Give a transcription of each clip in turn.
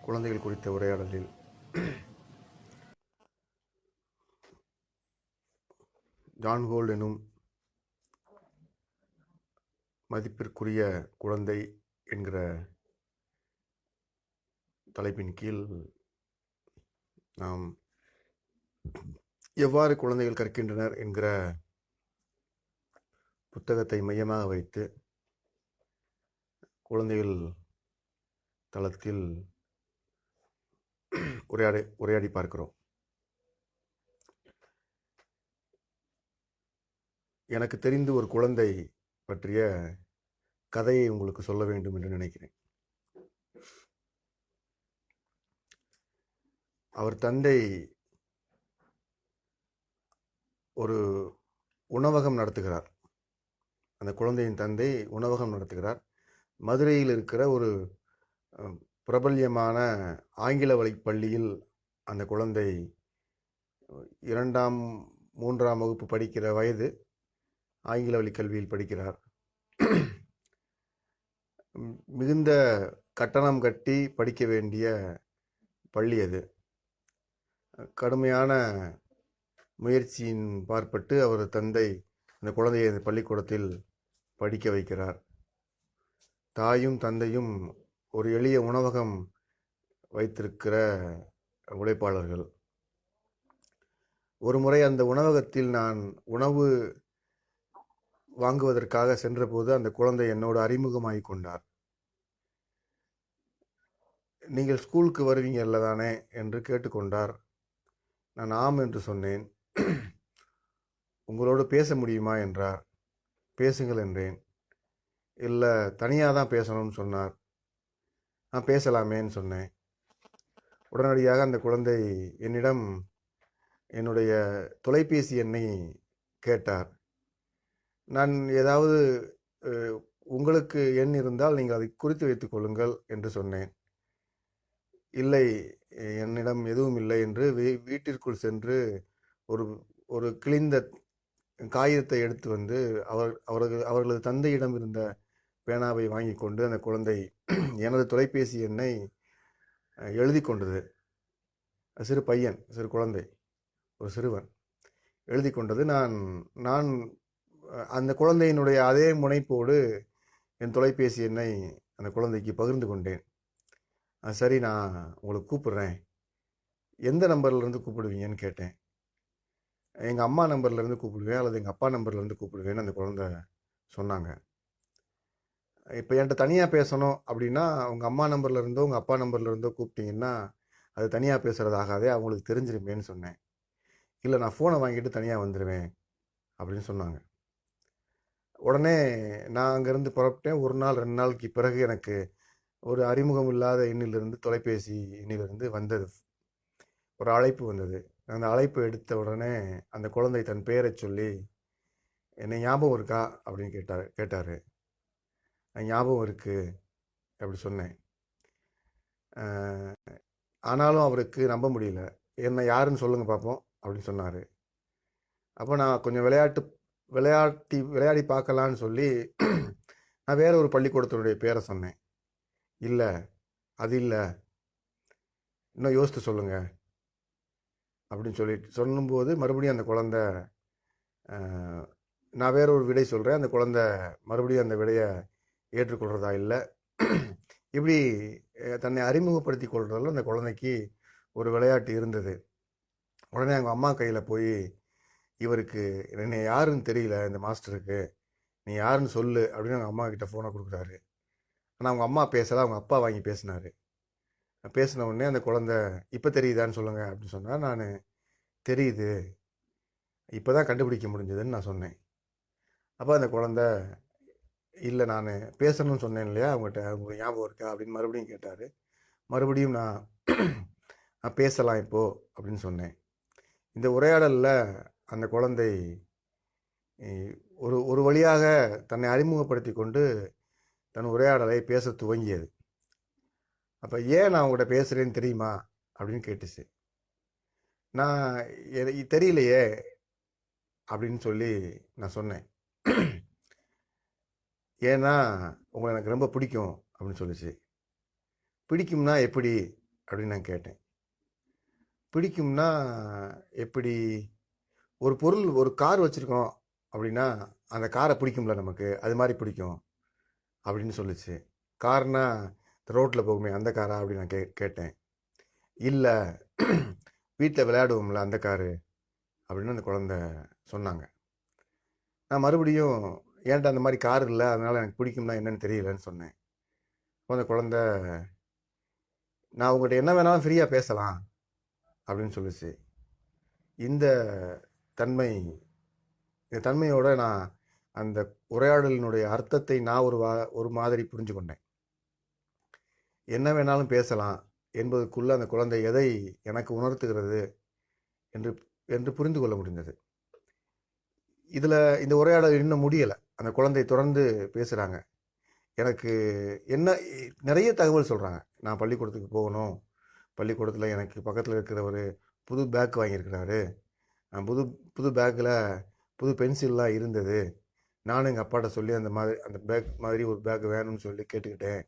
குழந்தைகள் குறித்த உரையாடலில் ஜான் ஹோல்ட் எனும் மதிப்பிற்குரிய குழந்தை என்கிற தலைப்பின் கீழ் நாம் எவ்வாறு குழந்தைகள் கற்கின்றனர் என்கிற புத்தகத்தை மையமாக வைத்து குழந்தைகள் தளத்தில் உரையாடி பார்க்கிறோம். எனக்கு தெரிந்து ஒரு குழந்தை பற்றிய கதையை உங்களுக்கு சொல்ல வேண்டும் என்று நினைக்கிறேன். அவர் தந்தை ஒரு உணவகம் நடத்துகிறார். அந்த குழந்தையின் தந்தை உணவகம் நடத்துகிறார். மதுரையில் இருக்கிற ஒரு பிரபல்யமான ஆங்கில வழி பள்ளியில் அந்த குழந்தை 2ஆம் 3ஆம் வகுப்பு படிக்கிற வயது ஆங்கில வழி கல்வியில் படிக்கிறார். மிகுந்த கட்டணம் கட்டி படிக்க வேண்டிய பள்ளி அது. கடுமையான முயற்சியின் பார்ப்பட்டு அவர் தந்தை அந்த குழந்தையை அந்த பள்ளிக்கூடத்தில் படிக்க வைக்கிறார். தாயும் தந்தையும் ஒரு எளிய உணவகம் வைத்திருக்கிற உழைப்பாளர்கள். ஒரு முறை அந்த உணவகத்தில் நான் உணவு வாங்குவதற்காக சென்றபோது அந்த குழந்தை என்னோடு அறிமுகமாகி கொண்டார். நீங்கள் ஸ்கூலுக்கு வருவீங்கல்ல தானே என்று கேட்டுக்கொண்டார். நான் ஆம் என்று சொன்னேன். உங்களோடு பேச முடியுமா என்றார். பேசுங்கள் என்றேன். இல்லை, தனியாக தான் பேசணும்னு சொன்னார். நான் பேசலாமேன்னு சொன்னேன். உடனடியாக அந்த குழந்தை என்னிடம் என்னுடைய தொலைபேசி எண்ணை கேட்டார். நான் ஏதாவது உங்களுக்கு எண் இருந்தால் நீங்கள் அதை குறித்து வைத்துக் கொள்ளுங்கள் என்று சொன்னேன். இல்லை, என்னிடம் எதுவும் இல்லை என்று வீட்டிற்குள் சென்று ஒரு கிழிந்த காகிதத்தை எடுத்து வந்து அவர்களது தந்தையிடம் இருந்த பேனாவை வாங்கி கொண்டு அந்த குழந்தை எனது தொலைபேசி எண்ணை எழுதி கொண்டது. சிறு பையன், சிறு குழந்தை, ஒரு சிறுவன் எழுதி கொண்டது. நான் அந்த குழந்தையினுடைய அதே முனைப்போடு என் தொலைபேசி எண்ணை அந்த குழந்தைக்கு பகிர்ந்து கொண்டேன். சரி, நான் உங்களுக்கு கூப்பிடுறேன், எந்த நம்பர்லேருந்து கூப்பிடுவீங்கன்னு கேட்டேன். எங்கள் அம்மா நம்பர்லேருந்து கூப்பிடுவேன் அல்லது எங்கள் அப்பா நம்பர்லேருந்து கூப்பிடுவேன்னு அந்த குழந்தை சொன்னாங்க. இப்போ என்கிட்ட தனியாக பேசணும் அப்படின்னா உங்கள் அம்மா நம்பர்லேருந்தோ உங்கள் அப்பா நம்பர்லேருந்தோ கூப்பிட்டீங்கன்னா அது தனியாக பேசுகிறது ஆகாதே, அவங்களுக்கு தெரிஞ்சிருமேன்னு சொன்னேன். இல்லை, நான் ஃபோனை வாங்கிட்டு தனியாக வந்துடுவேன் அப்படின்னு சொன்னாங்க. உடனே நான் அங்கேருந்து புறப்பட்டேன். 1 நாள் 2 நாளுக்கு பிறகு எனக்கு ஒரு அறிமுகம் இல்லாத எண்ணிலிருந்து, தொலைபேசி எண்ணிலிருந்து வந்தது, ஒரு அழைப்பு வந்தது. அந்த அழைப்பு எடுத்த உடனே அந்த குழந்தை தன் பெயரை சொல்லி, என்னை ஞாபகம் இருக்கா அப்படின்னு கேட்டார். ஞாபகம் இருக்குது அப்படி சொன்னேன். ஆனாலும் அவருக்கு நம்ப முடியல. என்ன யாருன்னு சொல்லுங்கள் பார்ப்போம் அப்படின்னு சொன்னார். அப்போ நான் கொஞ்சம் விளையாடி பார்க்கலான்னு சொல்லி நான் வேற ஒரு பள்ளிக்கூடத்தினுடைய பேரை சொன்னேன். இல்லை, அது இல்லை, இன்னும் யோசித்து சொல்லுங்க அப்படின்னு சொல்லும்போது மறுபடியும் அந்த குழந்தை, நான் வேற ஒரு விடை சொல்கிறேன். அந்த குழந்தை மறுபடியும் அந்த விடையை ஏற்றுக்கொள்கிறதா இல்லை. இப்படி தன்னை அறிமுகப்படுத்தி கொள்றதில் அந்த குழந்தைக்கு ஒரு விளையாட்டு இருந்தது. உடனே அவங்க அம்மா கையில் போய், இவருக்கு என்னை யாருன்னு தெரியல, இந்த மாஸ்டருக்கு, நீ யாருன்னு சொல்லு அப்படின்னு அவங்க அம்மா கிட்ட ஃபோனை கொடுக்குறாரு. ஆனால் அவங்க அம்மா பேசலை, அவங்க அப்பா வாங்கி பேசினார். பேசின உடனே அந்த குழந்தை, இப்போ தெரியுதான்னு சொல்லுங்கள் அப்படின்னு சொன்னால், நான் தெரியுது, இப்போ தான் கண்டுபிடிக்க முடிஞ்சதுன்னு நான் சொன்னேன். அப்போ அந்த குழந்தை, இல்லை, நான் பேசணும்னு சொன்னேன் இல்லையா அவங்ககிட்ட, உங்களுக்கு ஞாபகம் இருக்கா அப்படின்னு மறுபடியும் கேட்டார். மறுபடியும் நான் பேசலாம் இப்போது அப்படின்னு சொன்னேன். இந்த உரையாடலில் அந்த குழந்தை ஒரு வழியாக தன்னை அறிமுகப்படுத்தி கொண்டு தன் உரையாடலை பேச துவங்கியது. அப்போ ஏன் நான் உங்கள்கிட்ட பேசுகிறேன்னு தெரியுமா அப்படின்னு கேட்டுச்சு. நான் தெரியலையே அப்படின்னு சொல்லி நான் சொன்னேன். ஏன்னா உங்களை எனக்கு ரொம்ப பிடிக்கும் அப்படின்னு சொல்லிச்சு. பிடிக்கும்னா எப்படி அப்படின்னு நான் கேட்டேன். பிடிக்கும்னா எப்படி? ஒரு பொருள், ஒரு கார் வச்சுருக்கோம் அப்படின்னா அந்த காரை பிடிக்கும்ல நமக்கு, அது மாதிரி பிடிக்கும் அப்படின்னு சொல்லுச்சு. கார்னா ரோட்டில் போகுமே அந்த காரா அப்படின்னு நான் கேட்டேன். இல்லை, வீட்டில் விளையாடுவோம்ல அந்த காரு அப்படின்னு அந்த குழந்தை சொன்னாங்க. நான் மறுபடியும் ஏன்டா அந்த மாதிரி கார் இல்லை, அதனால் எனக்கு பிடிக்கும்னா என்னன்னு தெரியலன்னு சொன்னேன். அந்த குழந்தை, நான் உங்கள்கிட்ட என்ன வேணாலும் ஃப்ரீயாக பேசலாம் அப்படின்னு சொல்லுச்சு. இந்த தன்மை இந்த தன்மையோட நான் அந்த உரையாடலினுடைய அர்த்தத்தை நான் ஒரு மாதிரி புரிஞ்சு கொண்டேன். என்ன வேணாலும் பேசலாம் என்பதற்குள்ள அந்த குழந்தை எதை எனக்கு உணர்த்துகிறது என்று என்று புரிந்து கொள்ள முடிந்தது. இதில் இந்த உரையாடல் இன்னும் முடியலை. அந்த குழந்தை தொடர்ந்து பேசுகிறாங்க. எனக்கு என்ன நிறைய தகவல் சொல்கிறாங்க. நான் பள்ளிக்கூடத்துக்கு போகணும், பள்ளிக்கூடத்தில் எனக்கு பக்கத்தில் இருக்கிற ஒரு புது பேக் வாங்கியிருக்கிறாரு, புது புது பேக்கில் புது பென்சில்லாம் இருந்தது, நானும் எங்கள் அப்பாட்ட சொல்லி அந்த பேக் மாதிரி ஒரு பேக் வேணும்னு சொல்லி கேட்டுக்கிட்டேன்.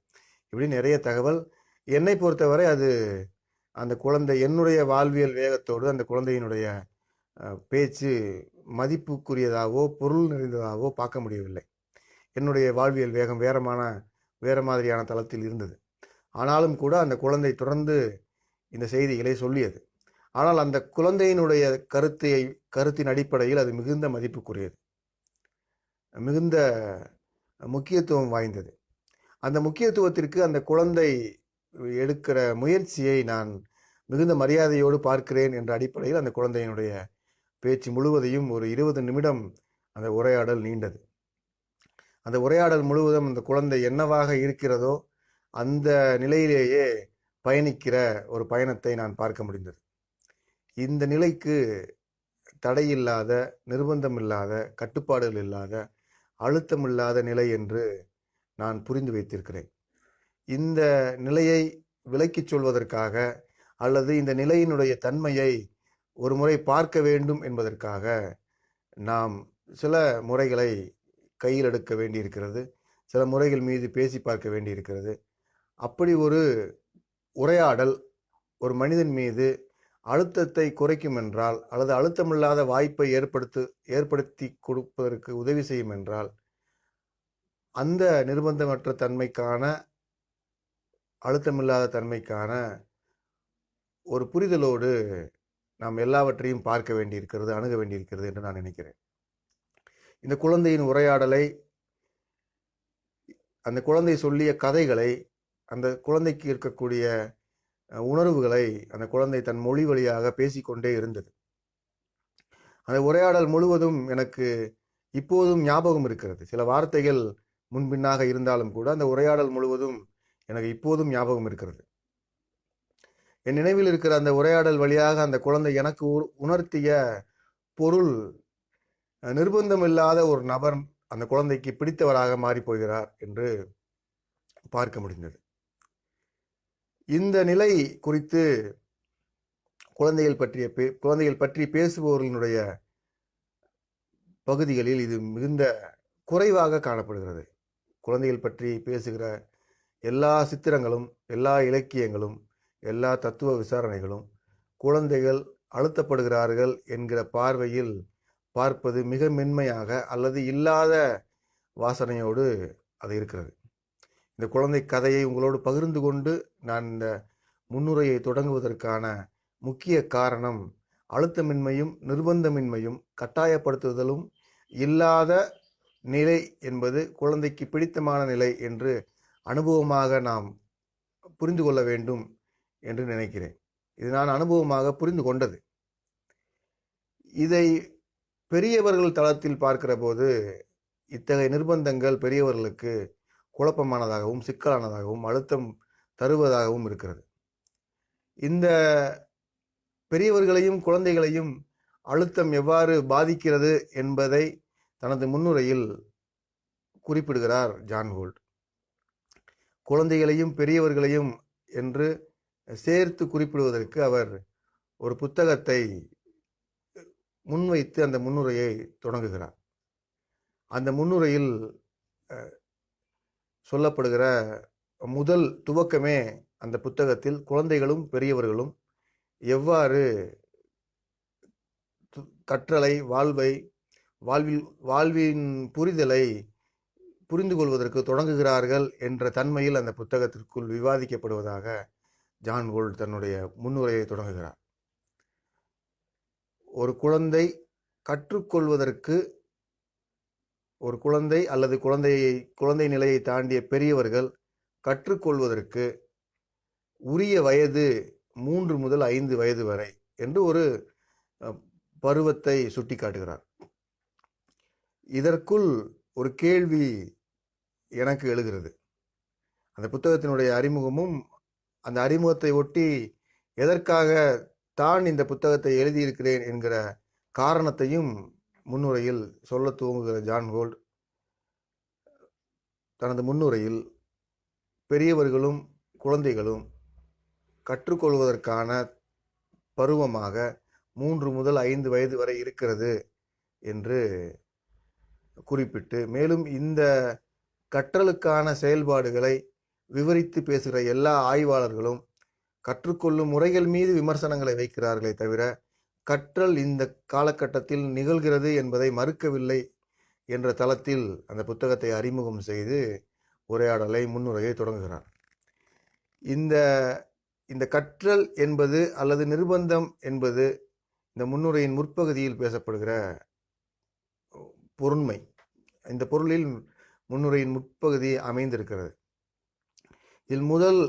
இப்படி நிறைய தகவல். என்னை பொறுத்தவரை அது அந்த குழந்தை என்னுடைய வாழ்வியல் வேகத்தோடு அந்த குழந்தையினுடைய பேச்சு மதிப்புக்குரியதாகவோ பொருள் நிறைந்ததாகவோ பார்க்க முடியவில்லை. என்னுடைய வாழ்வியல் வேகம் வேறு மாதிரியான தளத்தில் இருந்தது. ஆனாலும் கூட அந்த குழந்தை தொடர்ந்து இந்த செய்திகளை சொல்லியது. ஆனால் அந்த குழந்தையினுடைய கருத்தின் அடிப்படையில் அது மிகுந்த மதிப்புக்குரியது, மிகுந்த முக்கியத்துவம் வாய்ந்தது. அந்த முக்கியத்துவத்திற்கு அந்த குழந்தை எடுக்கிற முயற்சியை நான் மிகுந்த மரியாதையோடு பார்க்கிறேன் என்ற அடிப்படையில் அந்த குழந்தையினுடைய பேச்சு முழுவதையும் ஒரு 20 நிமிடம் அந்த உரையாடல் நீண்டது. அந்த உரையாடல் முழுவதும் அந்த குழந்தை என்னவாக இருக்கிறதோ அந்த நிலையிலேயே பயணிக்கிற ஒரு பயணத்தை நான் பார்க்க முடிந்தது. இந்த நிலைக்கு தடையில்லாத, நிர்பந்தம் இல்லாத, கட்டுப்பாடுகள் இல்லாத, அழுத்தம் இல்லாத நிலை என்று நான் புரிந்து வைத்திருக்கிறேன். இந்த நிலையை விளக்கிச் சொல்வதற்காக அல்லது இந்த நிலையினுடைய தன்மையை ஒரு முறை பார்க்க வேண்டும் என்பதற்காக நாம் சில முறைகளை கையில் எடுக்க வேண்டியிருக்கிறது, சில முறைகள் மீது பேசி பார்க்க வேண்டியிருக்கிறது. அப்படி ஒரு உரையாடல் ஒரு மனிதன் மீது அழுத்தத்தை குறைக்கும் என்றால், அல்லது அழுத்தமில்லாத வாய்ப்பை ஏற்படுத்தி கொடுப்பதற்கு உதவி செய்யும் என்றால், அந்த நிர்பந்தமற்ற தன்மைக்கான, அழுத்தமில்லாத தன்மைக்கான ஒரு புரிதலோடு நாம் எல்லாவற்றையும் பார்க்க வேண்டியிருக்கிறது, அணுக வேண்டியிருக்கிறது என்று நான் நினைக்கிறேன். இந்த குழந்தையின் உரையாடலை, அந்த குழந்தை சொல்லிய கதைகளை, அந்த குழந்தைக்கு இருக்கக்கூடிய உணர்வுகளை அந்த குழந்தை தன் மொழி வழியாக பேசிக்கொண்டே இருந்தது. அந்த உரையாடல் முழுவதும் எனக்கு இப்போதும் ஞாபகம் இருக்கிறது. சில வார்த்தைகள் முன்பின்னாக இருந்தாலும் கூட அந்த உரையாடல் முழுவதும் எனக்கு இப்போதும் ஞாபகம் இருக்கிறது. என் நினைவில் இருக்கிற அந்த உரையாடல் வழியாக அந்த குழந்தை எனக்கு உணர்த்திய பொருள், நிர்பந்தம் இல்லாத ஒரு நபர் அந்த குழந்தைக்கு பிடித்தவராக மாறி போகிறார் என்று பார்க்க முடிந்தது. இந்த நிலை குறித்து குழந்தைகள் பற்றி பேசுபவர்களுடைய பகுதிகளில் இது மிகுந்த குறைவாக காணப்படுகிறது. குழந்தைகள் பற்றி பேசுகிற எல்லா சித்திரங்களும், எல்லா இலக்கியங்களும், எல்லா தத்துவ விசாரணைகளும் குழந்தைகள் அழுத்தப்படுகிறார்கள் என்கிற பார்வையில் பார்ப்பது மிக மென்மையாக அல்லது இல்லாத வாசனையோடு அது இருக்கிறது. இந்த குழந்தை கதையை உங்களோடு பகிர்ந்து கொண்டு நான் இந்த முன்னுரையை தொடங்குவதற்கான முக்கிய காரணம் அழுத்தமின்மையும் நிர்பந்தமின்மையும் கட்டாயப்படுத்துதலும் இல்லாத நிலை என்பது குழந்தைக்கு பிடித்தமான நிலை என்று அனுபவமாக நாம் புரிந்து கொள்ள வேண்டும் என்று நினைக்கிறேன். இது நான் அனுபவமாக புரிந்து கொண்டது. இதை பெரியவர்கள் தளத்தில் பார்க்கிற போது இத்தகைய நிர்பந்தங்கள் பெரியவர்களுக்கு குழப்பமானதாகவும் சிக்கலானதாகவும் அழுத்தம் தருவதாகவும் இருக்கிறது. இந்த பெரியவர்களையும் குழந்தைகளையும் அழுத்தம் எவ்வாறு பாதிக்கிறது என்பதை தனது முன்னுரையில் குறிப்பிடுகிறார் ஜான் ஹோல்ட். குழந்தைகளையும் பெரியவர்களையும் என்று சேர்த்து குறிப்பிடுவதற்கு அவர் ஒரு புத்தகத்தை முன்வைத்து அந்த முன்னுரையை தொடங்குகிறார். அந்த முன்னுரையில் சொல்லப்படுகிற முதல் துவக்கமே அந்த புத்தகத்தில் குழந்தைகளும் பெரியவர்களும் எவ்வாறு கற்றலை, வாழ்வின் புரிதலை புரிந்து கொள்வதற்கு தொடங்குகிறார்கள் என்ற தன்மையில் அந்த புத்தகத்திற்குள் விவாதிக்கப்படுவதாக ஜான் கோல்ட் தன்னுடைய முன்னுரையை தொடங்குகிறார். ஒரு குழந்தை கற்றுக்கொள்வதற்கு, ஒரு குழந்தை அல்லது குழந்தை நிலையை தாண்டிய பெரியவர்கள் கற்றுக்கொள்வதற்கு உரிய வயது 3 முதல் 5 வயது வரை என்று ஒரு பருவத்தை சுட்டி காட்டுகிறார். இதற்குள் ஒரு கேள்வி எனக்கு எழுகிறது. அந்த புத்தகத்தினுடைய அறிமுகமும் அந்த அறிமுகத்தை ஒட்டி எதற்காக தான் இந்த புத்தகத்தை எழுதியிருக்கிறேன் என்கிற காரணத்தையும் முன்னுரையில் சொல்ல துவங்குகிற ஜான் கோல்ட் தனது முன்னுரையில் பெரியவர்களும் குழந்தைகளும் கற்றுக்கொள்வதற்கான பருவமாக 3 முதல் 5 வயது வரை இருக்கிறது என்று குறிப்பிட்டு, மேலும் இந்த கற்றலுக்கான செயல்பாடுகளை விவரித்து பேசுகிற எல்லா ஆய்வாளர்களும் கற்றுக்கொள்ளும் முறைகள் மீது விமர்சனங்களை வைக்கிறார்களே தவிர கற்றல் இந்த காலகட்டத்தில் நிகழ்கிறது என்பதை மறுக்கவில்லை என்ற தளத்தில் அந்த புத்தகத்தை அறிமுகம் செய்து உரையாடலை, முன்னுரையை தொடங்குகிறார். இந்த கற்றல் என்பது அல்லது நிர்பந்தம் என்பது இந்த முன்னுரையின் முற்பகுதியில் பேசப்படுகிற பொருண்மை. இந்த பொருளில் முன்னுரையின் முற்பகுதி அமைந்திருக்கிறது. இதில் முதல்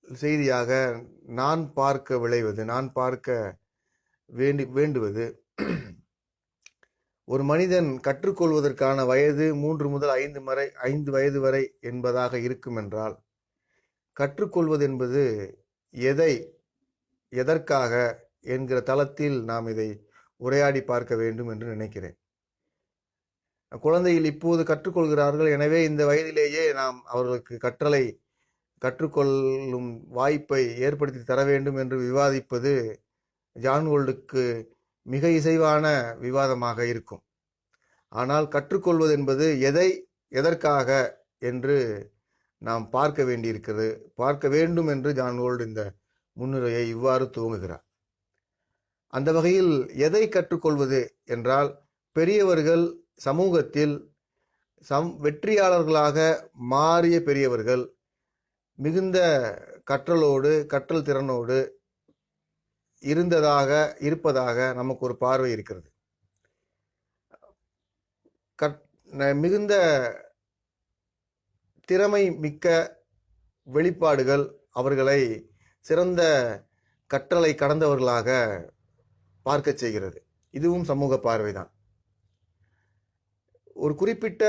செய்தியாக நான் பார்க்க வேண்டுவது, ஒரு மனிதன் கற்றுக்கொள்வதற்கான வயது 3 முதல் 5 வயது வரை என்பதாக இருக்கும் என்றால், கற்றுக்கொள்வது என்பது எதற்காக என்கிற தளத்தில் நாம் இதை உரையாடி பார்க்க வேண்டும் என்று நினைக்கிறேன். குழந்தைகள் இப்போது கற்றுக்கொள்கிறார்கள், எனவே இந்த வயதிலேயே நாம் அவர்களுக்கு கற்றுக்கொள்ளும் வாய்ப்பை ஏற்படுத்தி தர வேண்டும் என்று விவாதிப்பது ஜான் கோல்டுக்கு மிக இசைவான விவாதமாக இருக்கும். ஆனால் கற்றுக்கொள்வது என்பது எதற்காக என்று நாம் பார்க்க வேண்டும் என்று ஜான் கோல்ட் இந்த முன்னுரையை இவ்வாறு துவங்குகிறார். அந்த வகையில் எதை கற்றுக்கொள்வது என்றால், பெரியவர்கள் சமூகத்தில் வெற்றியாளர்களாக மாறிய பெரியவர்கள் மிகுந்த கற்றல் திறனோடு இருப்பதாக நமக்கு ஒரு பார்வை இருக்கிறது. மிகுந்த திறமை மிக்க வெளிப்பாடுகள் அவர்களை சிறந்த கற்றலை கடந்தவர்களாக பார்க்க செய்கிறது. இதுவும் சமூக பார்வைதான். ஒரு குறிப்பிட்ட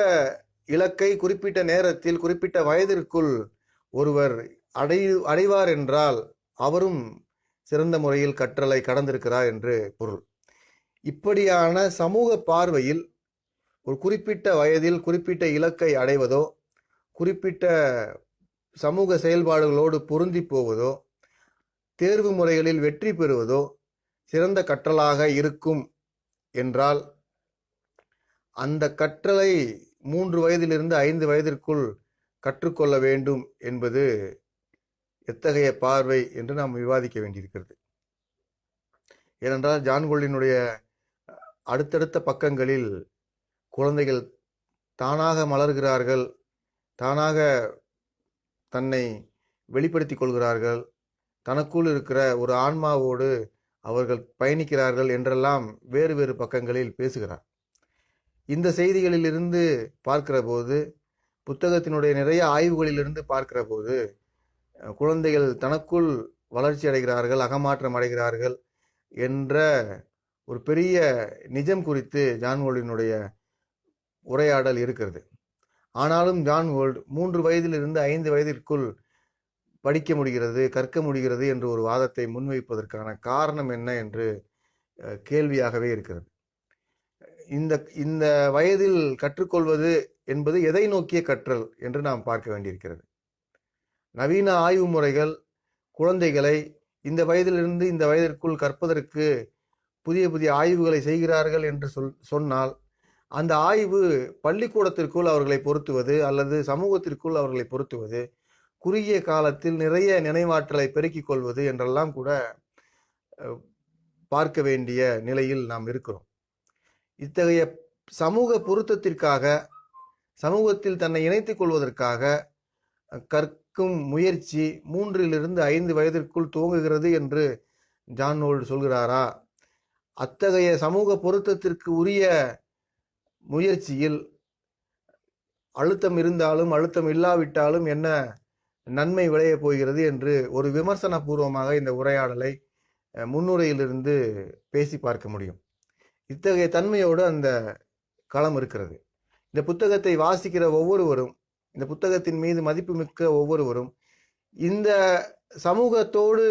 இலக்கை குறிப்பிட்ட நேரத்தில் குறிப்பிட்ட வயதிற்குள் ஒருவர் அடைவார் என்றால் அவரும் சிறந்த முறையில் கற்றலை கடந்திருக்கிறார் என்று பொருள். இப்படியான சமூக பார்வையில் ஒரு குறிப்பிட்ட வயதில் குறிப்பிட்ட இலக்கை அடைவதோ, குறிப்பிட்ட சமூக செயல்பாடுகளோடு பொருந்தி போவதோ, தேர்வு முறைகளில் வெற்றி பெறுவதோ சிறந்த கற்றலாக இருக்கும் என்றால், அந்த கற்றலை 3 வயதிலிருந்து 5 வயதிற்குள் கற்றுக்கொள்ள வேண்டும் என்பது எத்தகைய பார்வை என்று நாம் விவாதிக்க வேண்டியிருக்கிறது. ஏனென்றால் ஜான் கோல்டினுடைய அடுத்தடுத்த பக்கங்களில் குழந்தைகள் தானாக மலர்கிறார்கள், தானாக தன்னை வெளிப்படுத்திக் கொள்கிறார்கள், தனக்குள் இருக்கிற ஒரு ஆன்மாவோடு அவர்கள் பயணிக்கிறார்கள் என்றெல்லாம் வேறு வேறு பக்கங்களில் பேசுகிறார். இந்த செய்திகளிலிருந்து பார்க்கிற போது, புத்தகத்தினுடைய நிறைய ஆய்வுகளிலிருந்து பார்க்கிற போது, குழந்தைகள் தனக்குள் வளர்ச்சி அடைகிறார்கள், அகமாற்றம் அடைகிறார்கள் என்ற ஒரு பெரிய நிஜம் குறித்து ஜான் கோல்டினுடைய உரையாடல் இருக்கிறது. ஆனாலும் ஜான் கோல்ட் 3 வயதிலிருந்து 5 வயதிற்குள் படிக்க முடிகிறது, கற்க முடிகிறது என்று ஒரு வாதத்தை முன்வைப்பதற்கான காரணம் என்ன என்று கேள்வியாகவே இருக்கிறது. இந்த வயதில் கற்றுக்கொள்வது என்பது எதை நோக்கிய கற்றல் என்று நாம் பார்க்க வேண்டியிருக்கிறது. நவீன ஆய்வு முறைகள் குழந்தைகளை இந்த வயதிலிருந்து இந்த வயதிற்குள் கற்பதற்கு புதிய புதிய ஆய்வுகளை செய்கிறார்கள் என்று சொன்னால், அந்த ஆய்வு பள்ளிக்கூடத்திற்குள் அவர்களை பொருத்துவது அல்லது சமூகத்திற்குள் அவர்களை பொருத்துவது குறுகிய காலத்தில் நிறைய நினைவாற்றலை பெருக்கிக் கொள்வது என்றெல்லாம் கூட பார்க்க வேண்டிய நிலையில் நாம் இருக்கிறோம். இத்தகைய சமூக பொருத்தத்திற்காக, சமூகத்தில் தன்னை இணைத்துக் கொள்வதற்காக கற்கும் முயற்சி 3 to 5 வயதிற்குள் துவங்குகிறது என்று ஜான் நோல்ட் சொல்கிறாரா? அத்தகைய சமூக பொருத்தத்திற்கு உரிய முயற்சியில் அழுத்தம் இருந்தாலும் அழுத்தம் இல்லாவிட்டாலும் என்ன நன்மை விளைய போகிறது என்று ஒரு விமர்சன பூர்வமாக இந்த உரையாடலை முன்னுரையிலிருந்து பேசி பார்க்க முடியும். இத்தகைய தன்மையோடு அந்த களம் இருக்கிறது. இந்த புத்தகத்தை வாசிக்கிற ஒவ்வொருவரும், இந்த புத்தகத்தின் மீது மதிப்புமிக்க ஒவ்வொருவரும் இந்த சமூகத்தோடு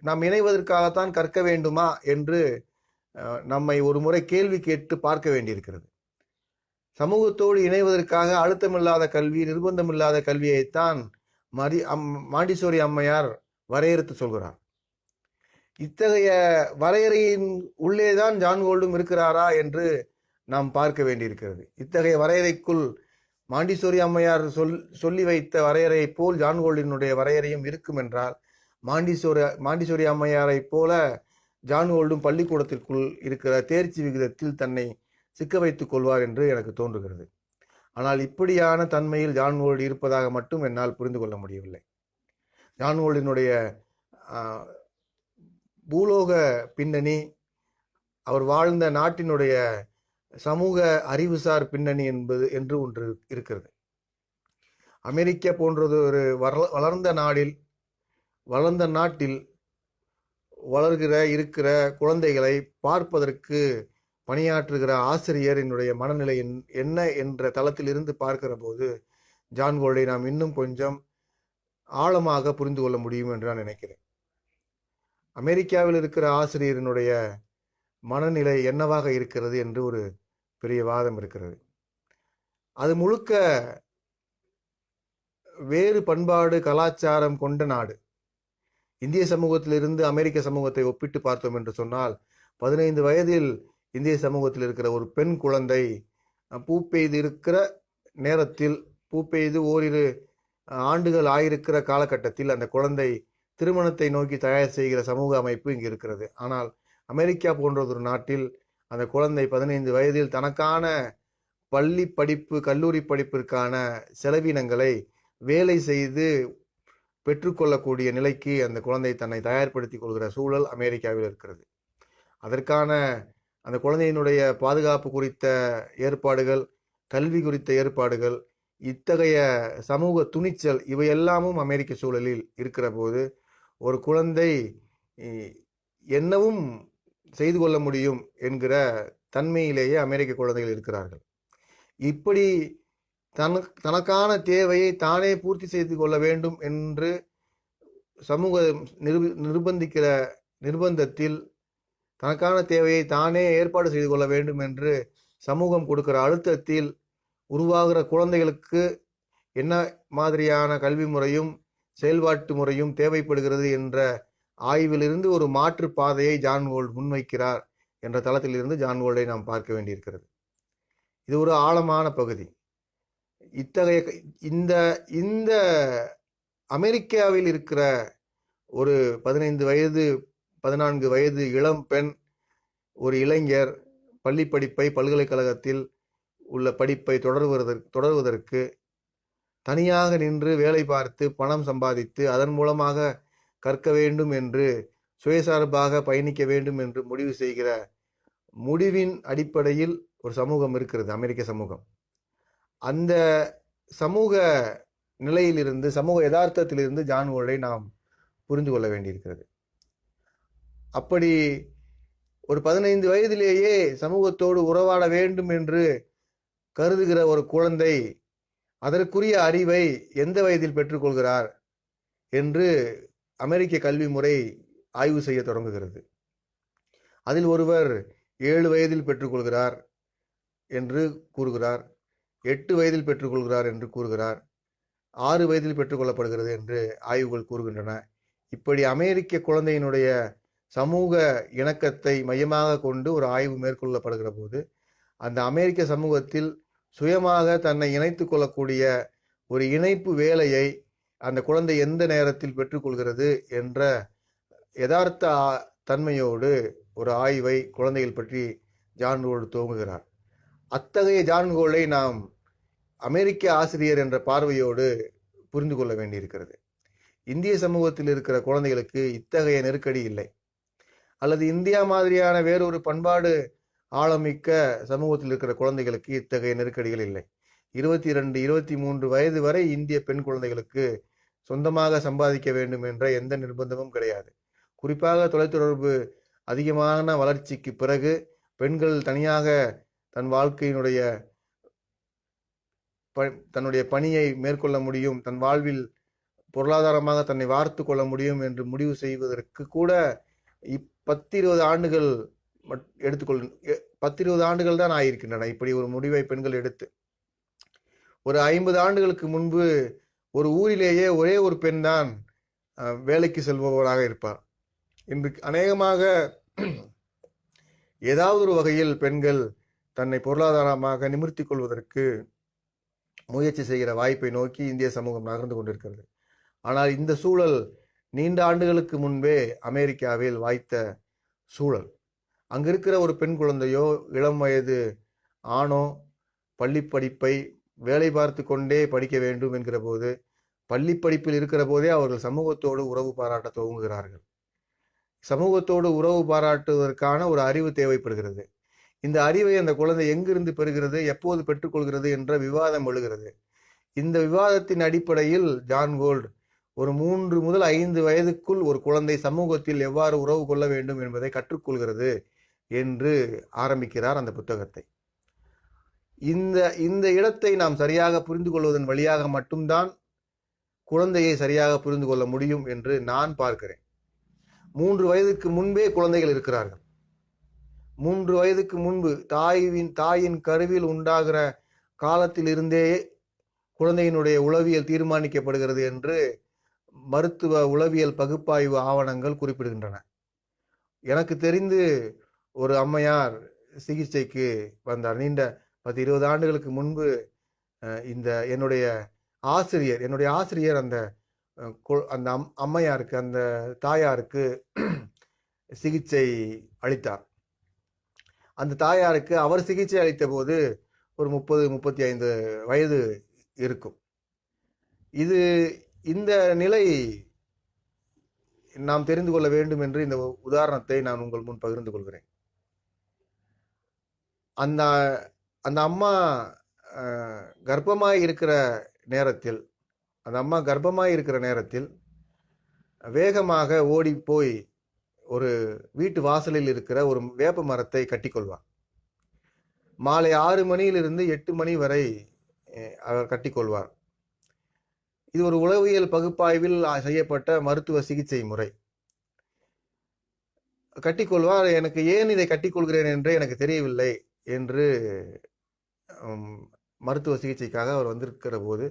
நாம் இணைவதற்காகத்தான் கற்க வேண்டுமா என்று நம்மை ஒரு முறை கேள்வி கேட்டு பார்க்க வேண்டியிருக்கிறது. சமூகத்தோடு இணைவதற்காக அழுத்தமில்லாத கல்வி, நிர்பந்தமில்லாத கல்வியைத்தான் மாண்டிசோரி அம்மையார் வரையறுத்து சொல்கிறார். இத்தகைய வரையறையின் உள்ளேதான் ஜான் கோல்டும் இருக்கிறாரா என்று நாம் பார்க்க வேண்டியிருக்கிறது. இத்தகைய வரையறைக்குள் மாண்டிசோரி அம்மையார் சொல்லி வைத்த வரையறையை போல் ஜான் கோல்டினுடைய வரையறையும் இருக்கும் என்றால், மாண்டிசோரி அம்மையாரை போல ஜான் கோல்டும் பள்ளிக்கூடத்திற்குள் இருக்கிற தேர்ச்சி விகிதத்தில் தன்னை சிக்க வைத்துக் கொள்வார் என்று எனக்கு தோன்றுகிறது. ஆனால் இப்படியான தன்மையில் ஜான் கோல்டு இருப்பதாக மட்டும் என்னால் புரிந்து கொள்ள முடியவில்லை. ஜான் கோல்டினுடைய பூலோக பின்னணி, அவர் வாழ்ந்த நாட்டினுடைய சமூக அறிவுசார் பின்னணி என்று ஒன்று இருக்கிறது. அமெரிக்கா போன்றது ஒரு வளர்ந்த நாட்டில் இருக்கிற குழந்தைகளை பார்ப்பதற்கு பணியாற்றுகிற ஆசிரியரினுடைய மனநிலை என்ன என்ற தளத்தில் இருந்து பார்க்கிற போது ஜான் கோல்டை நாம் இன்னும் கொஞ்சம் ஆழமாக புரிந்து கொள்ள முடியும் என்று நான் நினைக்கிறேன். அமெரிக்காவில் இருக்கிற ஆசிரியரினுடைய மனநிலை என்னவாக இருக்கிறது என்று ஒரு பெரிய வாதம் இருக்கிறது. அது முழுக்க வேறு பண்பாடு கலாச்சாரம் கொண்ட நாடு. இந்திய சமூகத்திலிருந்து அமெரிக்க சமூகத்தை ஒப்பிட்டு பார்த்தோம் என்று சொன்னால், 15 வயதில் இந்திய சமூகத்தில் இருக்கிற ஒரு பெண் குழந்தை பூ பெய்து இருக்கிற நேரத்தில், பூ பெய்து ஓரிரு ஆண்டுகள் ஆயிருக்கிற காலகட்டத்தில் அந்த குழந்தை திருமணத்தை நோக்கி தயார் செய்கிற சமூக அமைப்பு இங்கு இருக்கிறது. ஆனால் அமெரிக்கா போன்ற ஒரு நாட்டில் அந்த குழந்தை 15 வயதில் தனக்கான பள்ளி படிப்பு, கல்லூரி படிப்பிற்கான செலவினங்களை வேலை செய்து பெற்றுக்கொள்ளக்கூடிய நிலைக்கு அந்த குழந்தை தன்னை தயார்படுத்திக் கொள்கிற சூழல் அமெரிக்காவில் இருக்கிறது. அதற்கான அந்த குழந்தையினுடைய பாதுகாப்பு குறித்த ஏற்பாடுகள், கல்வி குறித்த ஏற்பாடுகள், இத்தகைய சமூக துணிச்சல் இவையெல்லாமும் அமெரிக்க சூழலில் இருக்கிற போது ஒரு குழந்தை என்னவும் செய்து கொள்ள முடியும் என்கிற தன்மையிலேயே அமெரிக்க குழந்தைகள் இருக்கிறார்கள். இப்படி தனக்கான தேவையை தானே பூர்த்தி செய்து கொள்ள வேண்டும் என்று சமூக நிர்பந்திக்கிற நிர்பந்தத்தில், தனக்கான தேவையை தானே ஏற்பாடு செய்து கொள்ள வேண்டும் என்று சமூகம் கொடுக்கிற அழுத்தத்தில் உருவாகிற குழந்தைகளுக்கு என்ன மாதிரியான கல்வி முறையும் செயல்பாட்டு முறையும் தேவைப்படுகிறது என்ற ஆய்விலிருந்து ஒரு மாற்று பாதையை ஜான் கோல்ட் முன்வைக்கிறார் என்ற தளத்திலிருந்து ஜான் கோல்டை நாம் பார்க்க வேண்டியிருக்கிறது. இது ஒரு ஆழமான பகுதி. இத்தகைய இந்த அமெரிக்காவில் இருக்கிற ஒரு 15 வயது 14 வயது இளம் பெண், ஒரு இளைஞர் பள்ளி படிப்பை, பல்கலைக்கழகத்தில் உள்ள படிப்பை தொடர்வதற்கு தனியாக நின்று வேலை பார்த்து பணம் சம்பாதித்து அதன் மூலமாக கற்க வேண்டும் என்று, சுயசார்பாக பயணிக்க வேண்டும் என்று முடிவு செய்கிற முடிவின் அடிப்படையில் ஒரு சமூகம் இருக்கிறது, அமெரிக்க சமூகம். அந்த சமூக நிலையிலிருந்து, சமூக யதார்த்தத்திலிருந்து ஜான் கோல்டை நாம் புரிந்து கொள்ள வேண்டியிருக்கிறது. அப்படி ஒரு 15 வயதிலேயே சமூகத்தோடு உறவாட வேண்டும் என்று கருதுகிற ஒரு குழந்தை அதற்குரிய அறிவை எந்த வயதில் பெற்றுக்கொள்கிறார் என்று அமெரிக்க கல்வி முறை ஆய்வு செய்ய தொடங்குகிறது. அதில் ஒருவர் 7 வயதில் பெற்றுக்கொள்கிறார் என்று கூறுகிறார், 8 வயதில் பெற்றுக்கொள்கிறார் என்று கூறுகிறார், 6 வயதில் பெற்றுக்கொள்ளப்படுகிறது என்று ஆய்வுகள் கூறுகின்றன. இப்படி அமெரிக்க குழந்தையினுடைய சமூக இணக்கத்தை மையமாக கொண்டு ஒரு ஆய்வு மேற்கொள்ளப்படுகிற போது அந்த அமெரிக்க சமூகத்தில் சுயமாக தன்னை இணைத்து கொள்ளக்கூடிய ஒரு இணைப்பு வேலையை அந்த குழந்தை எந்த நேரத்தில் பெற்றுக்கொள்கிறது என்ற யதார்த்த தன்மையோடு ஒரு ஆய்வை குழந்தைகள் பற்றி ஜான் கோல்டு துவங்குகிறார். அத்தகைய ஜான் கோல்டை நாம் அமெரிக்க ஆசிரியர் என்ற பார்வையோடு புரிந்து கொள்ள வேண்டியிருக்கிறது. இந்திய சமூகத்தில் இருக்கிற குழந்தைகளுக்கு இத்தகைய நெருக்கடி இல்லை, அல்லது இந்தியா மாதிரியான வேறொரு பண்பாடு ஆழமிக்க சமூகத்தில் இருக்கிற குழந்தைகளுக்கு இத்தகைய நெருக்கடிகள் இல்லை. 22, 23 வயது வரை இந்திய பெண் குழந்தைகளுக்கு சொந்தமாக சம்பாதிக்க வேண்டும் என்ற எந்த நிர்பந்தமும் கிடையாது. குறிப்பாக தொலைத்தொடர்பு அதிகமான வளர்ச்சிக்கு பிறகு பெண்கள் தனியாக தன்னுடைய பணியை மேற்கொள்ள முடியும், தன் வாழ்வில் பொருளாதாரமாக தன்னை வார்த்து கொள்ள முடியும் என்று முடிவு செய்வதற்கு கூட 10-20 ஆண்டுகள் 10-20 ஆண்டுகள் தான் ஆகியிருக்கின்றன. இப்படி ஒரு முடிவை பெண்கள் எடுத்து ஒரு 50 ஆண்டுகளுக்கு முன்பு ஒரு ஊரிலேயே ஒரே ஒரு பெண் தான் வேலைக்கு செல்பவராக இருப்பார். இன்று அநேகமாக ஏதாவது ஒரு வகையில் பெண்கள் தன்னை பொருளாதாரமாக நிமிர்த்தி கொள்வதற்கு முயற்சி செய்கிற வாய்ப்பை நோக்கி இந்திய சமூகம் நகர்ந்து கொண்டிருக்கிறது. ஆனால் இந்த சூழல் நீண்ட ஆண்டுகளுக்கு முன்பே அமெரிக்காவில் வாய்த்த சூழல். அங்கு இருக்கிற ஒரு பெண் குழந்தையோ இளம் வயது ஆணோ பள்ளி படிப்பை வேலை பார்த்து கொண்டே படிக்க வேண்டும் என்கிற போது, பள்ளி படிப்பில் இருக்கிற போதே அவர்கள் சமூகத்தோடு உறவு பாராட்ட துவங்குகிறார்கள். சமூகத்தோடு உறவு பாராட்டுவதற்கான ஒரு அறிவு தேவைப்படுகிறது. இந்த அறிவை அந்த குழந்தை எங்கிருந்து பெறுகிறது, எப்போது பெற்றுக்கொள்கிறது என்ற விவாதம் எழுகிறது. இந்த விவாதத்தின் அடிப்படையில் ஜான் கோல்டு ஒரு 3 முதல் 5 வயதுக்குள் ஒரு குழந்தை சமூகத்தில் எவ்வாறு உறவு கொள்ள வேண்டும் என்பதை கற்றுக்கொள்கிறது என்று ஆரம்பிக்கிறார் அந்த புத்தகத்தை. இந்த இடத்தை நாம் சரியாக புரிந்து கொள்வதன் வழியாக மட்டும்தான் குழந்தையை சரியாக புரிந்து கொள்ள முடியும் என்று நான் பார்க்கிறேன். 3 வயதுக்கு முன்பே குழந்தைகள் இருக்கிறார்கள். 3 வயதுக்கு முன்பு தாயின் கருவில் உண்டாகிற காலத்தில் இருந்தே குழந்தையினுடைய உளவியல் தீர்மானிக்கப்படுகிறது என்று மருத்துவ உளவியல் பகுப்பாய்வு ஆவணங்கள் குறிப்பிடுகின்றன. எனக்கு தெரிந்து ஒரு அம்மையார் சிகிச்சைக்கு வந்தார். நீண்ட 10-20 ஆண்டுகளுக்கு முன்பு என்னுடைய ஆசிரியர் அந்த அம்மையாருக்கு, அந்த தாயாருக்கு சிகிச்சை அளித்தார். அந்த தாயாருக்கு அவர் சிகிச்சை அளித்த போது ஒரு 30-35 வயது இருக்கும். இந்த நிலை நாம் தெரிந்து கொள்ள வேண்டும் என்று இந்த உதாரணத்தை நான் உங்கள் முன் பகிர்ந்து கொள்கிறேன். அந்த அம்மா கர்ப்பமாய் இருக்கிற நேரத்தில் வேகமாக ஓடி போய் ஒரு வீட்டு வாசலில் இருக்கிற ஒரு வேப்ப மரத்தை கட்டிக்கொள்வார். மாலை 6 மணியிலிருந்து 8 மணி வரை அவர் கட்டிக்கொள்வார். இது ஒரு உளவியல் பகுப்பாய்வில் செய்யப்பட்ட மருத்துவ சிகிச்சை முறை. கட்டிக்கொள்வார். எனக்கு ஏன் இதை கட்டிக்கொள்கிறேன் என்று எனக்கு தெரியவில்லை என்று மருத்துவ சிகிச்சைக்காக அவர் வந்திருக்கிற போது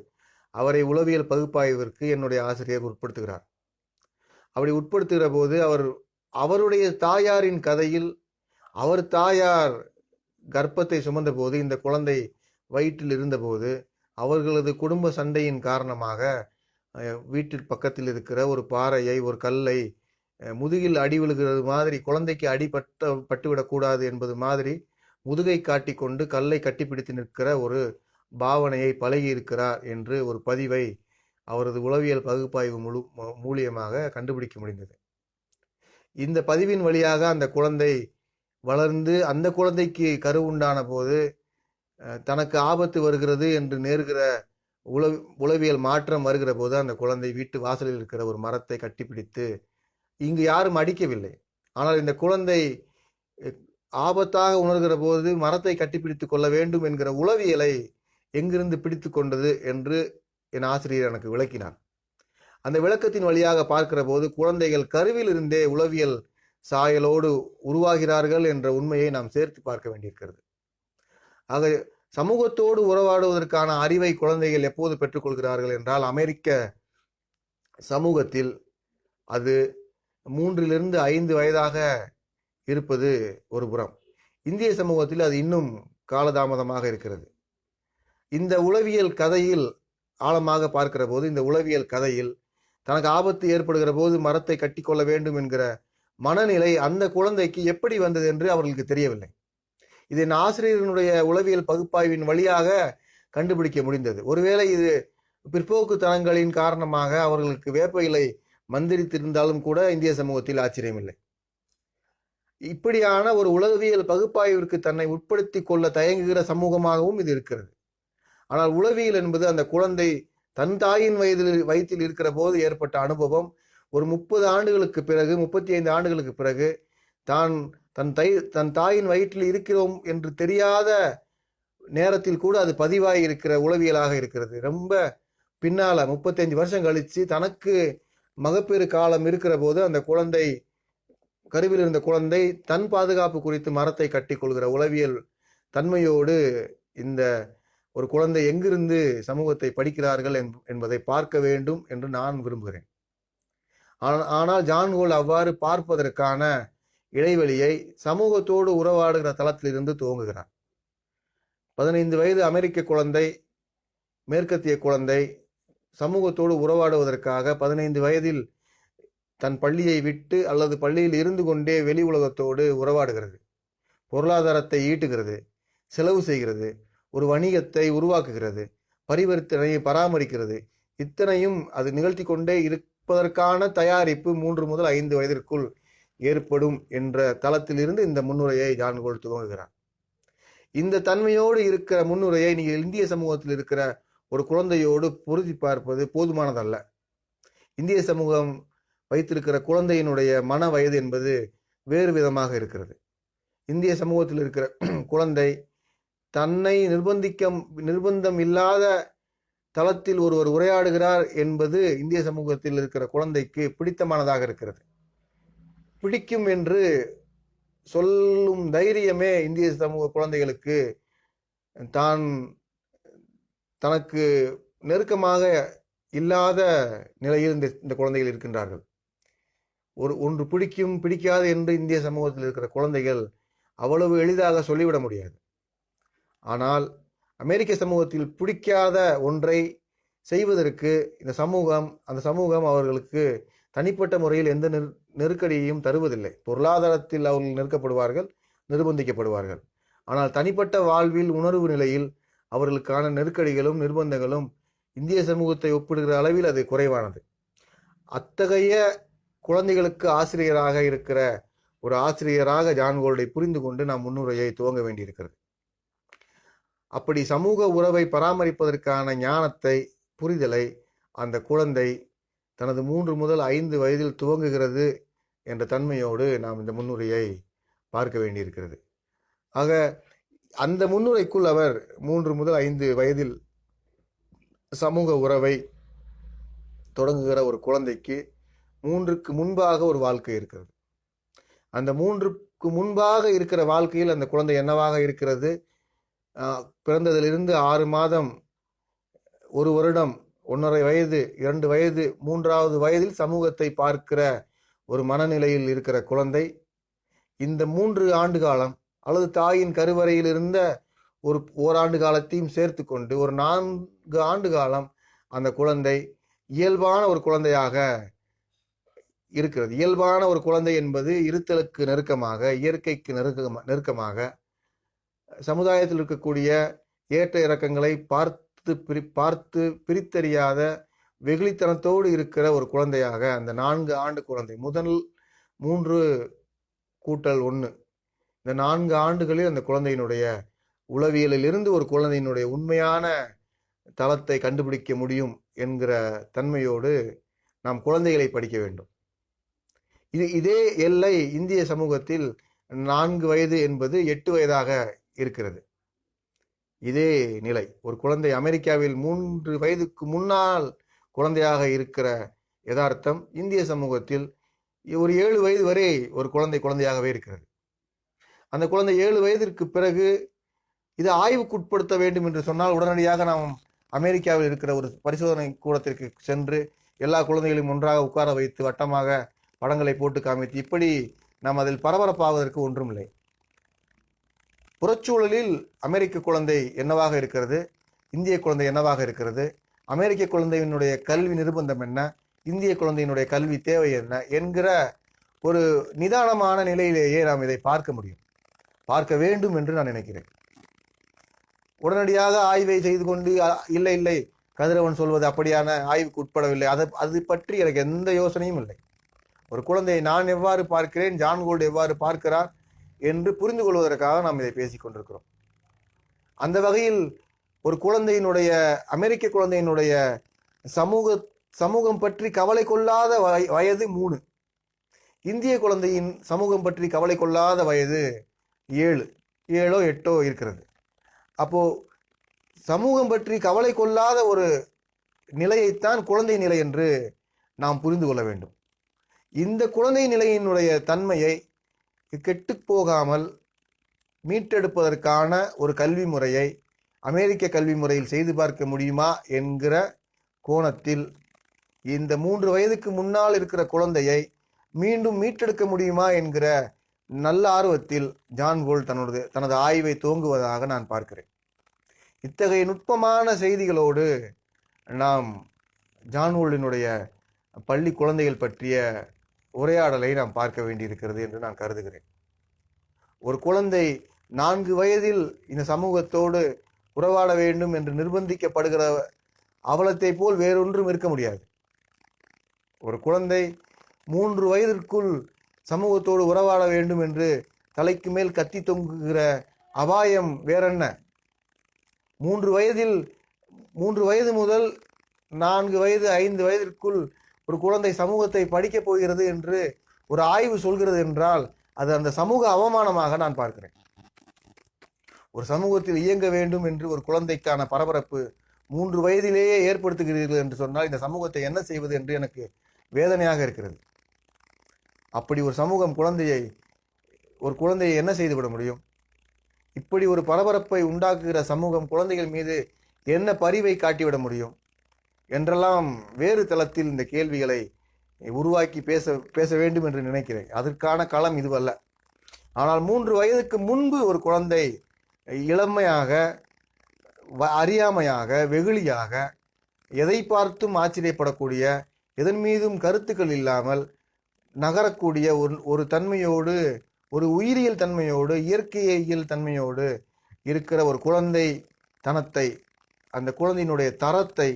அவரை உளவியல் பகுப்பாய்விற்கு என்னுடைய ஆசிரியர் உட்படுத்துகிறார். அப்படி உட்படுத்துகிற போது அவருடைய தாயாரின் கதையில், அவர் தாயார் கர்ப்பத்தை சுமந்த போது, இந்த குழந்தை வயிற்றில் இருந்தபோது அவர்களது குடும்ப சண்டையின் காரணமாக வீட்டில் பக்கத்தில் இருக்கிற ஒரு பாறையை, ஒரு கல்லை முதுகில் அடி விழுகிறது மாதிரி, குழந்தைக்கு பட்டுவிடக்கூடாது என்பது மாதிரி முதுகை காட்டி கொண்டு கல்லை கட்டிப்பிடித்து நிற்கிற ஒரு பாவனையை பழகி இருக்கிறார் என்று ஒரு பதிவை அவரது உளவியல் பகுப்பாய்வு மூலியமாக கண்டுபிடிக்க முடிந்தது. இந்த பதிவின் வழியாக அந்த குழந்தை வளர்ந்து, அந்த குழந்தைக்கு கரு உண்டான போது தனக்கு ஆபத்து வருகிறது என்று நேருகிற உளவியல் மாற்றம் வருகிற போது அந்த குழந்தை வீட்டு வாசலில் இருக்கிற ஒரு மரத்தை கட்டிப்பிடித்து, இங்கு யாரும் அடிக்கவில்லை, ஆனால் இந்த குழந்தை ஆபத்தாக உணர்கிற போது மரத்தை கட்டிப்பிடித்து கொள்ள வேண்டும் என்கிற உளவியலை எங்கிருந்து பிடித்து கொண்டது என்று என் ஆசிரியர் எனக்கு விளக்கினார். அந்த விளக்கத்தின் வழியாக பார்க்கிற போது குழந்தைகள் கருவில் இருந்தே உளவியல் சாயலோடு உருவாகிறார்கள் என்ற உண்மையை நாம் சேர்த்து பார்க்க வேண்டியிருக்கிறது. ஆக சமூகத்தோடு உறவாடுவதற்கான அறிவை குழந்தைகள் எப்போது பெற்றுக்கொள்கிறார்கள் என்றால், அமெரிக்க சமூகத்தில் அது 3-5 வயதாக இருப்பது ஒரு புறம், இந்திய சமூகத்தில் அது இன்னும் காலதாமதமாக இருக்கிறது. இந்த உளவியல் கதையில் ஆழமாக பார்க்கிற போது இந்த உளவியல் கதையில் தனக்கு ஆபத்து ஏற்படுகிற போது மரத்தை கட்டிக்கொள்ள வேண்டும் என்கிற மனநிலை அந்த குழந்தைக்கு எப்படி வந்தது என்று அவர்களுக்கு தெரியவில்லை. இது என் ஆசிரியர்களுடைய உளவியல் பகுப்பாய்வின் வழியாக கண்டுபிடிக்க முடிந்தது. ஒருவேளை இது பிற்போக்கு தனங்களின் காரணமாக அவர்களுக்கு வேப்ப இலை மந்திரித்திருந்தாலும் கூட இந்திய சமூகத்தில் ஆச்சரியமில்லை. இப்படியான ஒரு உளவியல் பகுப்பாய்விற்கு தன்னை உட்படுத்தி கொள்ள தயங்குகிற சமூகமாகவும் இது இருக்கிறது. ஆனால் உளவியல் என்பது அந்த குழந்தை தன் தாயின் வயிற்றில் இருக்கிற போது ஏற்பட்ட அனுபவம் ஒரு 30 ஆண்டுகளுக்கு பிறகு 35 ஆண்டுகளுக்கு பிறகு தன் தாயின் வயிற்றில் இருக்கிறோம் என்று தெரியாத நேரத்தில் கூட அது பதிவாகி இருக்கிற உளவியலாக இருக்கிறது. ரொம்ப பின்னால 35 வருஷம் கழிச்சு தனக்கு மகப்பேறு காலம் இருக்கிற போது அந்த குழந்தை, கருவில் இருந்த குழந்தை தன் பாதுகாப்பு குறித்து மரத்தை கட்டி கொள்கிற உளவியல் தன்மையோடு இந்த ஒரு குழந்தை எங்கிருந்து சமூகத்தை படிக்கிறார்கள் என்பதை பார்க்க வேண்டும் என்று நான் விரும்புகிறேன். ஆனால் ஜான் ஹோல் அவ்வாறு பார்ப்பதற்கான இடைவெளியை சமூகத்தோடு உறவாடுகிற தளத்திலிருந்து துவங்குகிறார். 15 வயது அமெரிக்க குழந்தை, மேற்கத்திய குழந்தை சமூகத்தோடு உறவாடுவதற்காக 15 வயதில் தன் பள்ளியை விட்டு அல்லது பள்ளியில் இருந்து கொண்டே வெளி உலகத்தோடு உறவாடுகிறது, பொருளாதாரத்தை ஈட்டுகிறது, செலவு செய்கிறது, ஒரு வணிகத்தை உருவாக்குகிறது, பரிவர்த்தனையை பராமரிக்கிறது. இத்தனையும் அது நிகழ்த்தி கொண்டே இருப்பதற்கான தயாரிப்பு 3 முதல் 5 வயதிற்குள் ஏற்படும் என்ற தளத்திலிருந்து இந்த முன்னுரையை ஜான் ஹோல் துவங்குகிறார். இந்த தன்மையோடு இருக்கிற முன்னுரையை நீங்கள் இந்திய சமூகத்தில் இருக்கிற ஒரு குழந்தையோடு பொருத்தி பார்ப்பது போதுமானதல்ல. இந்திய சமூகம் வைத்திருக்கிற குழந்தையினுடைய மன வயது என்பது வேறு விதமாக இருக்கிறது. இந்திய சமூகத்தில் இருக்கிற குழந்தை தன்னை நிர்பந்தம் இல்லாத தளத்தில் ஒருவர் உரையாடுகிறார் என்பது இந்திய சமூகத்தில் இருக்கிற குழந்தைக்கு பிடித்தமானதாக இருக்கிறது. பிடிக்கும் என்று சொல்லும் தைரியமே இந்திய சமூக குழந்தைகளுக்கு தனக்கு நெருக்கமாக இல்லாத நிலையில் இந்த குழந்தைகள் இருக்கின்றார்கள். ஒன்று பிடிக்கும் பிடிக்காது என்று இந்திய சமூகத்தில் இருக்கிற குழந்தைகள் அவ்வளவு எளிதாக சொல்லிவிட முடியாது. ஆனால் அமெரிக்க சமூகத்தில் பிடிக்காத ஒன்றை செய்வதற்கு அந்த சமூகம் அவர்களுக்கு தனிப்பட்ட முறையில் எந்த நெருக்கடியையும் தருவதில்லை. பொருளாதாரத்தில் அவர்கள் நெருக்கப்படுவார்கள், நிர்பந்திக்கப்படுவார்கள். ஆனால் தனிப்பட்ட வாழ்வில், உணர்வு நிலையில் அவர்களுக்கான நெருக்கடிகளும் நிர்பந்தங்களும் இந்திய சமூகத்தை ஒப்பிடுகிற அளவில் அது குறைவானது. அத்தகைய குழந்தைகளுக்கு ஆசிரியராக இருக்கிற ஒரு ஆசிரியராக ஜான் ஹோல்டை புரிந்து கொண்டு நாம் முன்னுரையை துவங்க வேண்டியிருக்கிறது. அப்படி சமூக உறவை பராமரிப்பதற்கான ஞானத்தை, புரிதலை அந்த குழந்தை தனது 3 முதல் 5 வயதில் துவங்குகிறது என்ற தன்மையோடு நாம் இந்த முன்னுரையை பார்க்க வேண்டியிருக்கிறது. ஆக அந்த முன்னுரைக்குள் அவர் 3 முதல் 5 வயதில் சமூக உறவை தொடங்குகிற ஒரு குழந்தைக்கு 3க்கு முன்பாக ஒரு வாழ்க்கை இருக்கிறது. அந்த 3க்கு முன்பாக இருக்கிற வாழ்க்கையில் அந்த குழந்தை என்னவாக இருக்கிறது? பிறந்ததிலிருந்து 6 மாதம், 1 வருடம், 1.5 வயது, 2 வயது, 3வது வயதில் சமூகத்தை பார்க்கிற ஒரு மனநிலையில் இருக்கிற குழந்தை இந்த 3 ஆண்டு காலம் அல்லது தாயின் கருவறையில் இருந்த ஓராண்டு காலத்தையும் சேர்த்து கொண்டு ஒரு 4 ஆண்டு காலம் அந்த குழந்தை இயல்பான ஒரு குழந்தையாக இருக்கிறது. இயல்பான ஒரு குழந்தை என்பது இருத்தலுக்கு நெருக்கமாக, இயற்கைக்கு நெருக்கமாக, சமுதாயத்தில் இருக்கக்கூடிய ஏற்ற இறக்கங்களை பார்த்து பிரித்தறியாத வெகுளித்தனத்தோடு இருக்கிற ஒரு குழந்தையாக அந்த 4 ஆண்டு குழந்தை, முதல் 3 கூட்டல் 1, இந்த 4 ஆண்டுகளில் அந்த குழந்தையினுடைய உளவியலில் இருந்து ஒரு குழந்தையினுடைய உண்மையான தளத்தை கண்டுபிடிக்க முடியும் என்கிற தன்மையோடு நாம் குழந்தைகளை படிக்க வேண்டும். இதே எல்லை இந்திய சமூகத்தில் 4 வயது என்பது 8 வயதாக இருக்கிறது. இதே நிலை ஒரு குழந்தை அமெரிக்காவில் 3 வயதுக்கு முன்னால் குழந்தையாக இருக்கிற யதார்த்தம் இந்திய சமூகத்தில் ஒரு 7 வயது வரை ஒரு குழந்தையாகவே இருக்கிறது. அந்த குழந்தை 7 வயதிற்கு பிறகு இதை ஆய்வுக்குட்படுத்த வேண்டும் என்று சொன்னால் உடனடியாக நாம் அமெரிக்காவில் இருக்கிற ஒரு பரிசோதனை கூடத்திற்கு சென்று எல்லா குழந்தைகளையும் ஒன்றாக உட்கார வைத்து வட்டமாக படங்களை போட்டு காமித்து இப்படி நாம் அதில் பரபரப்பாவதற்கு ஒன்றுமில்லை. புறச்சூழலில் அமெரிக்க குழந்தை என்னவாக இருக்கிறது, இந்திய குழந்தை என்னவாக இருக்கிறது, அமெரிக்க குழந்தையினுடைய கல்வி நிர்பந்தம் என்ன, இந்திய குழந்தையினுடைய கல்வி தேவை என்ன என்கிற ஒரு நிதானமான நிலையிலேயே நாம் இதை பார்க்க வேண்டும் என்று நான் நினைக்கிறேன். உடனடியாக ஆய்வை செய்து கொண்டு இல்லை இல்லை கதிரவன் சொல்வது அப்படியான ஆய்வுக்கு உட்படவில்லை, அது பற்றி எனக்கு எந்த யோசனையும் இல்லை. ஒரு குழந்தையை நான் எவ்வாறு பார்க்கிறேன், ஜான் கோல்டு எவ்வாறு பார்க்கிறார் என்று புரிந்து கொள்வதற்காக நாம் இதை பேசிக் கொண்டிருக்கிறோம். அந்த வகையில் ஒரு குழந்தையினுடைய, அமெரிக்க குழந்தையினுடைய சமூகம் பற்றி கவலை கொள்ளாத வயது 3, இந்திய குழந்தையின் சமூகம் பற்றி கவலை கொள்ளாத வயது 7, 7ஓ 8ஓ இருக்கிறது. அப்போ சமூகம் பற்றி கவலை கொள்ளாத ஒரு நிலையைத்தான் குழந்தை நிலை என்று நாம் புரிந்து கொள்ள வேண்டும். இந்த குழந்தை நிலையினுடைய தன்மையை கெட்டு போகாமல் மீட்டெடுப்பதற்கான ஒரு கல்வி முறையை அமெரிக்க கல்வி முறையில் செய்து பார்க்க முடியுமா என்கிற கோணத்தில் இந்த 3 வயதுக்கு முன்னால் இருக்கிற குழந்தையை மீண்டும் மீட்டெடுக்க முடியுமா என்கிற நல்ல ஆர்வத்தில் ஜான் கோல்ட் தனது ஆய்வை துவங்குவதாக நான் பார்க்கிறேன். இத்தகைய நுட்பமான செய்திகளோடு நாம் ஜான் கோல்டினுடைய பள்ளி குழந்தைகள் பற்றிய உரையாடலை நாம் பார்க்க வேண்டியிருக்கிறது என்று நான் கருதுகிறேன். ஒரு குழந்தை 4 வயதில் இந்த சமூகத்தோடு உறவாட வேண்டும் என்று நிர்பந்திக்கப்படுகிற அவலத்தை போல் வேறொன்றும் இருக்க முடியாது. ஒரு குழந்தை 3 வயதிற்குள் சமூகத்தோடு உறவாட வேண்டும் என்று தலைக்கு மேல் கத்தி தொங்குகிற அபாயம் வேறென்ன? 3 வயது முதல் 4 வயது 5 வயதிற்குள் ஒரு குழந்தை சமூகத்தை படிக்கப் போகிறது என்று ஒரு ஆய்வு சொல்கிறது என்றால் அது அந்த சமூக அவமானமாக நான் பார்க்கிறேன். ஒரு சமூகத்தில் இயங்க வேண்டும் என்று ஒரு குழந்தைக்கான பரபரப்பு 3 வயதிலேயே ஏற்படுத்துகிறீர்கள் என்று சொன்னால் இந்த சமூகத்தை என்ன செய்வது என்று எனக்கு வேதனையாக இருக்கிறது. அப்படி ஒரு சமூகம் ஒரு குழந்தையை என்ன செய்துவிட முடியும்? இப்படி ஒரு பரபரப்பை உண்டாக்குகிற சமூகம் குழந்தைகள் மீது என்ன பரிவை காட்டிவிட முடியும் என்றெல்லாம் வேறு தளத்தில் இந்த கேள்விகளை உருவாக்கி பேச வேண்டும் என்று நினைக்கிறேன். அதற்கான களம் இதுவல்ல. ஆனால் 3 வயதுக்கு முன்பு ஒரு குழந்தை இளமையாக, அறியாமையாக, வெகுளியாக, எதை பார்த்தும் ஆச்சரியப்படக்கூடிய, எதன் மீதும் கருத்துக்கள் இல்லாமல் நகரக்கூடிய ஒரு தன்மையோடு, ஒரு உயிரியல் தன்மையோடு, இயற்கையியல் தன்மையோடு இருக்கிற ஒரு குழந்தை தனத்தை, அந்த குழந்தையினுடைய தரத்தை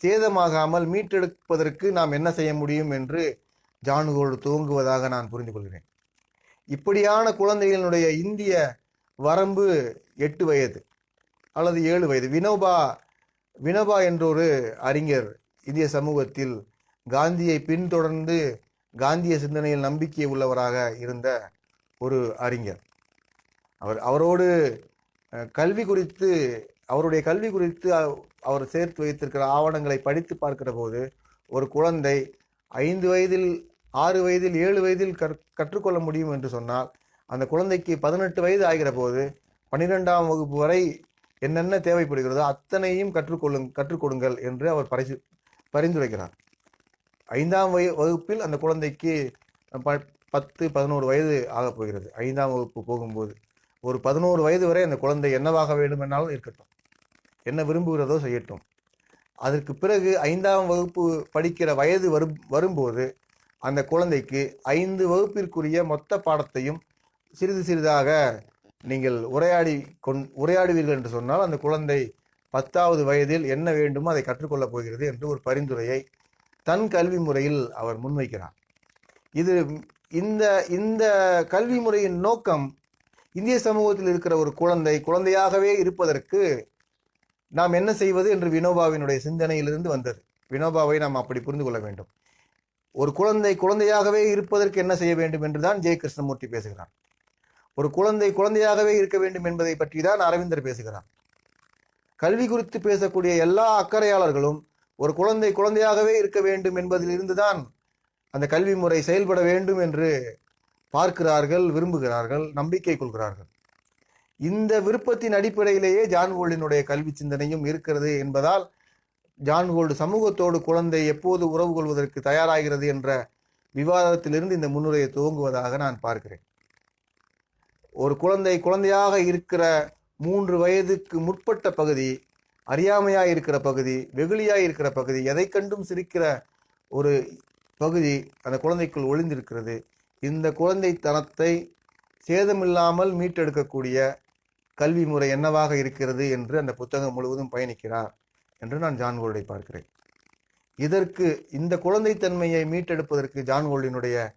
சேதமாகாமல் மீட்டெடுப்பதற்கு நாம் என்ன செய்ய முடியும் என்று ஜான் கோல்ட் துவங்குவதாக நான் புரிந்து கொள்கிறேன். இப்படியான குழந்தைகளுடைய இந்திய வரம்பு 8 வயது அல்லது 7 வயது. வினோபா என்றொரு அறிஞர் இந்திய சமூகத்தில் காந்தியை பின்தொடர்ந்து காந்திய சிந்தனையில் நம்பிக்கை உள்ளவராக இருந்த ஒரு அறிஞர். அவரோடு அவருடைய கல்வி குறித்து அவர் சேர்த்து வைத்திருக்கிற ஆவணங்களை படித்து பார்க்கிற போது ஒரு குழந்தை 5 வயதில், 6 வயதில், 7 வயதில் கற்றுக்கொள்ள முடியும் என்று சொன்னால் அந்த குழந்தைக்கு 18 வயது ஆகிற போது 12ஆம் வகுப்பு வரை என்னென்ன தேவைப்படுகிறதோ அத்தனையும் கற்றுக்கொடுங்கள் என்று அவர் பரிந்துரைக்கிறார். 5ஆம் வகுப்பில் அந்த குழந்தைக்கு 10-11 வயது ஆகப் போகிறது. 5ஆம் வகுப்பு போகும்போது ஒரு 11 வயது வரை அந்த குழந்தை என்னவாக வேண்டுமென்னாலும் இருக்கட்டும், என்ன விரும்புகிறதோ செய்யட்டும். அதற்கு பிறகு 5ஆம் வகுப்பு படிக்கிற வயது வரும்போது அந்த குழந்தைக்கு 5 வகுப்பிற்குரிய மொத்த பாடத்தையும் சிறிது சிறிதாக நீங்கள் உரையாடுவீர்கள் என்று சொன்னால் அந்த குழந்தை 10வது வயதில் என்ன வேண்டுமோ அதை கற்றுக்கொள்ளப் போகிறது என்று ஒரு பரிந்துரையை தன் கல்வி முறையில் அவர் முன்வைக்கிறார். இந்த கல்வி முறையின் நோக்கம் இந்திய சமூகத்தில் இருக்கிற ஒரு குழந்தையாகவே இருப்பதற்கு நாம் என்ன செய்வது என்று வினோபாவினுடைய சிந்தனையிலிருந்து வந்தது. வினோபாவை நாம் அப்படி புரிந்து கொள்ள வேண்டும். ஒரு குழந்தையாகவே இருப்பதற்கு என்ன செய்ய வேண்டும் என்றுதான் ஜெய கிருஷ்ணமூர்த்தி பேசுகிறார். ஒரு குழந்தையாகவே இருக்க வேண்டும் என்பதை பற்றி தான் அரவிந்தர் பேசுகிறார். கல்வி குறித்து பேசக்கூடிய எல்லா அக்கறையாளர்களும் ஒரு குழந்தையாகவே இருக்க வேண்டும் என்பதிலிருந்துதான் அந்த கல்வி முறை செயல்பட வேண்டும் என்று பார்க்கிறார்கள், விரும்புகிறார்கள், நம்பிக்கை கொள்கிறார்கள். இந்த விருப்பத்தின் அடிப்படையிலேயே ஜான் கோல்டினுடைய கல்வி சிந்தனையும் இருக்கிறது என்பதால் ஜான் கோல்டு சமூகத்தோடு குழந்தை எப்போது உறவு கொள்வதற்கு தயாராகிறது என்ற விவாதத்திலிருந்து இந்த முன்னுரையை துவங்குவதாக நான் பார்க்கிறேன். ஒரு குழந்தையாக இருக்கிற 3 வயதுக்கு முற்பட்ட பகுதி அறியாமையாய் இருக்கிற பகுதி, வெகுளியாய் இருக்கிற பகுதி, எதை கண்டும் சிரிக்கிற ஒரு பகுதி அந்த குழந்தைக்குள் ஒளிந்திருக்கிறது. இந்த குழந்தைத்தனத்தை சேதமில்லாமல் மீட்டெடுக்கக்கூடிய கல்வி முறை என்னவாக இருக்கிறது என்று அந்த புத்தகம் முழுவதும் பயணிக்கிறார் என்று நான் ஜான் கோல்டை பார்க்கிறேன். இதற்கு இந்த குழந்தைத்தன்மையை மீட்டெடுப்பதற்கு ஜான் கோல்டினுடைய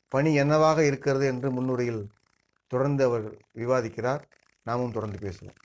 பணி என்னவாக இருக்கிறது என்று முன்னுரையில் தொடர்ந்து அவர் விவாதிக்கிறார். நாமும் தொடர்ந்து பேசுவோம்.